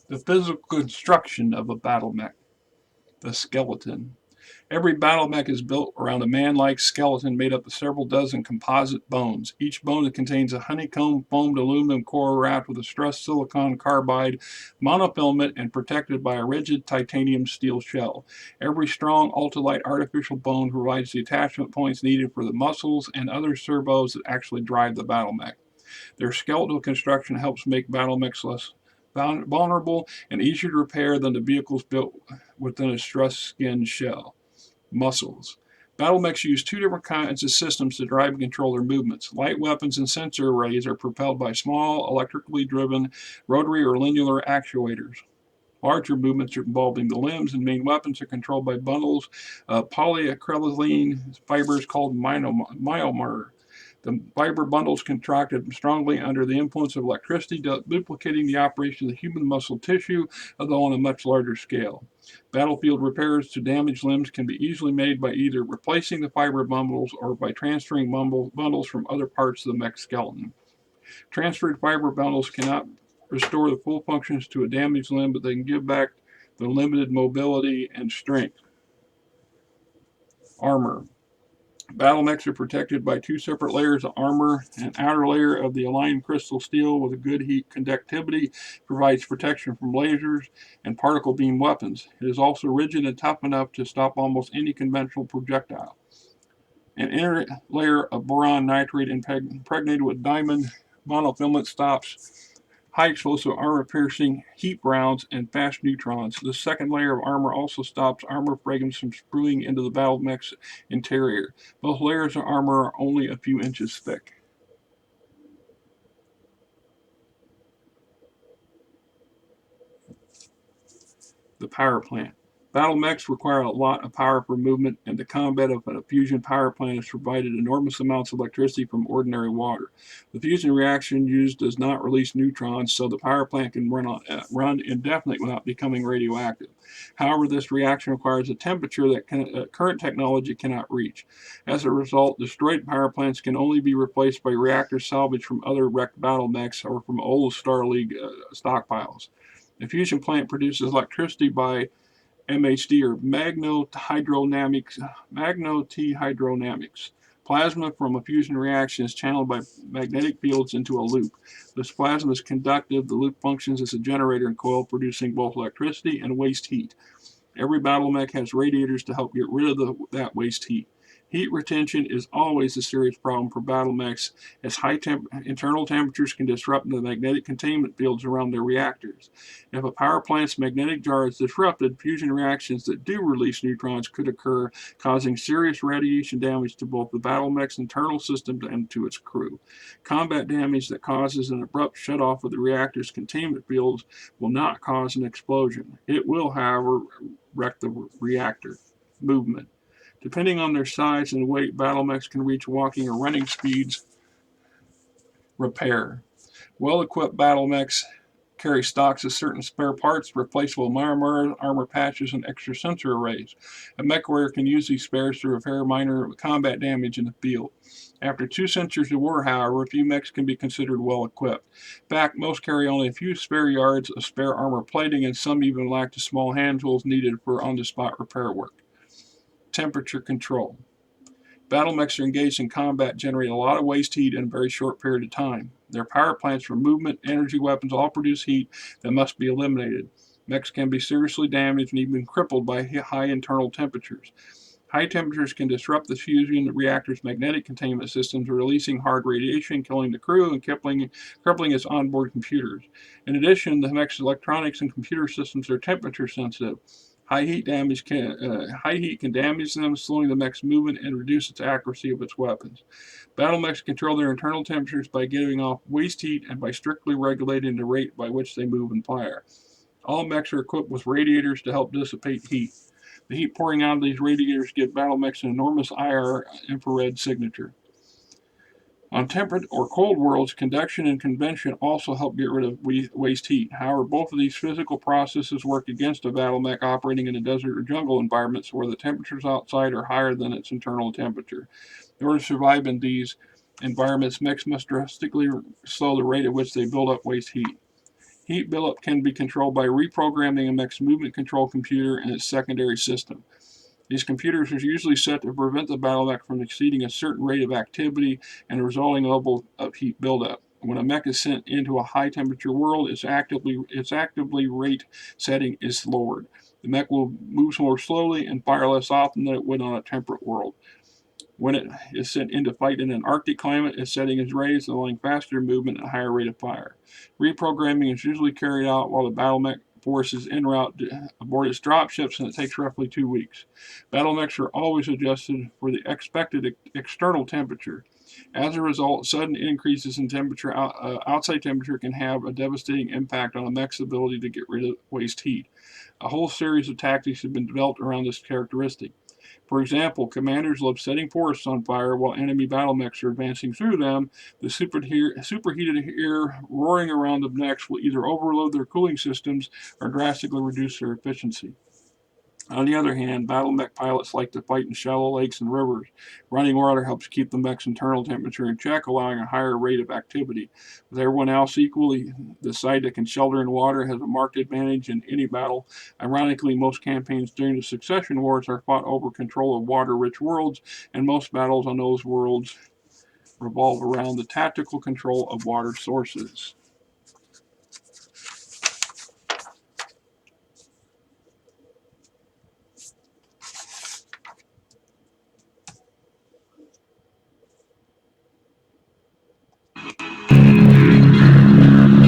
The physical construction of a battle mech. The skeleton. Every battle mech is built around a man-like skeleton made up of several dozen composite bones. Each bone contains a honeycomb foamed aluminum core wrapped with a stressed silicon carbide monofilament and protected by a rigid titanium steel shell. Every strong ultralight artificial bone provides the attachment points needed for the muscles and other servos that actually drive the battle mech. Their skeletal construction helps make battle mechs less vulnerable and easier to repair than the vehicles built within a stressed skin shell. Muscles. Battle mechs use two different kinds of systems to drive and control their movements. Light weapons and sensor arrays are propelled by small, electrically driven rotary or linear actuators. Larger movements involving the limbs and main weapons are controlled by bundles of polyacrylene fibers called myomer. The fiber bundles contracted strongly under the influence of electricity, duplicating the operation of the human muscle tissue, although on a much larger scale. Battlefield repairs to damaged limbs can be easily made by either replacing the fiber bundles or by transferring bundles from other parts of the mech skeleton. Transferred fiber bundles cannot restore the full functions to a damaged limb, but they can give back the limited mobility and strength. Armor. Battle mechs are protected by two separate layers of armor. An outer layer of the aligned crystal steel with a good heat conductivity provides protection from lasers and particle beam weapons. It is also rigid and tough enough to stop almost any conventional projectile. An inner layer of boron nitrate impregnated with diamond monofilament stops high explosive armor piercing heat rounds and fast neutrons. The second layer of armor also stops armor fragments from spewing into the battle mech's interior. Both layers of armor are only a few inches thick. The power plant. Battle mechs require a lot of power for movement, and the combat of a fusion power plant has provided enormous amounts of electricity from ordinary water. The fusion reaction used does not release neutrons, so the power plant can run indefinitely without becoming radioactive. However, this reaction requires a temperature that current technology cannot reach. As a result, destroyed power plants can only be replaced by reactors salvaged from other wrecked battle mechs or from old Star League stockpiles. The fusion plant produces electricity by MHD or magnetohydrodynamics. Plasma from a fusion reaction is channeled by magnetic fields into a loop. This plasma is conductive. The loop functions as a generator and coil, producing both electricity and waste heat. Every battle mech has radiators to help get rid of that waste heat. Heat retention is always a serious problem for battle mechs, as internal temperatures can disrupt the magnetic containment fields around their reactors. If a power plant's magnetic jar is disrupted, fusion reactions that do release neutrons could occur, causing serious radiation damage to both the battle mech's internal system and to its crew. Combat damage that causes an abrupt shutoff of the reactor's containment fields will not cause an explosion. It will, however, wreck the reactor movement. Depending on their size and weight, battle mechs can reach walking or running speeds. Repair. Well-equipped battle mechs carry stocks of certain spare parts, replaceable armor patches, and extra sensor arrays. A mech warrior can use these spares to repair minor combat damage in the field. After 2 centuries of war, however, few mechs can be considered well-equipped. In fact, most carry only a few spare yards of spare armor plating, and some even lack the small hand tools needed for on-the-spot repair work. Temperature control. Battle mechs are engaged in combat generate a lot of waste heat in a very short period of time. Their power plants for movement, energy weapons all produce heat that must be eliminated. Mechs can be seriously damaged and even crippled by high internal temperatures. High temperatures can disrupt the fusion reactor's magnetic containment systems, releasing hard radiation, killing the crew, and crippling its onboard computers. In addition, the mech's electronics and computer systems are temperature sensitive. High heat can damage them, slowing the mech's movement and reduce its accuracy of its weapons. Battle mechs control their internal temperatures by giving off waste heat and by strictly regulating the rate by which they move and fire. All mechs are equipped with radiators to help dissipate heat. The heat pouring out of these radiators gives battle mechs an enormous IR infrared signature. On temperate or cold worlds, conduction and convection also help get rid of waste heat. However, both of these physical processes work against a battle mech operating in a desert or jungle environments where the temperatures outside are higher than its internal temperature. In order to survive in these environments, mechs must drastically slow the rate at which they build up waste heat. Heat buildup can be controlled by reprogramming a mech's movement control computer and its secondary system. These computers are usually set to prevent the battle mech from exceeding a certain rate of activity and the resulting level of heat buildup. When a mech is sent into a high temperature world, its actively rate setting is lowered. The mech will move more slowly and fire less often than it would on a temperate world. When it is sent into fight in an Arctic climate, its setting is raised, allowing faster movement and a higher rate of fire. Reprogramming is usually carried out while the battle mech force is en route aboard its dropships, and it takes roughly 2 weeks. Battle mechs are always adjusted for the expected external temperature. As a result, sudden increases in temperature, outside temperature, can have a devastating impact on a mech's ability to get rid of waste heat. A whole series of tactics have been developed around this characteristic. For example, commanders love setting forests on fire while enemy battle mechs are advancing through them. The superheated air roaring around the mechs will either overload their cooling systems or drastically reduce their efficiency. On the other hand, battle mech pilots like to fight in shallow lakes and rivers. Running water helps keep the mech's internal temperature in check, allowing a higher rate of activity. With everyone else equally, the side that can shelter in water has a marked advantage in any battle. Ironically, most campaigns during the Succession Wars are fought over control of water-rich worlds, and most battles on those worlds revolve around the tactical control of water sources.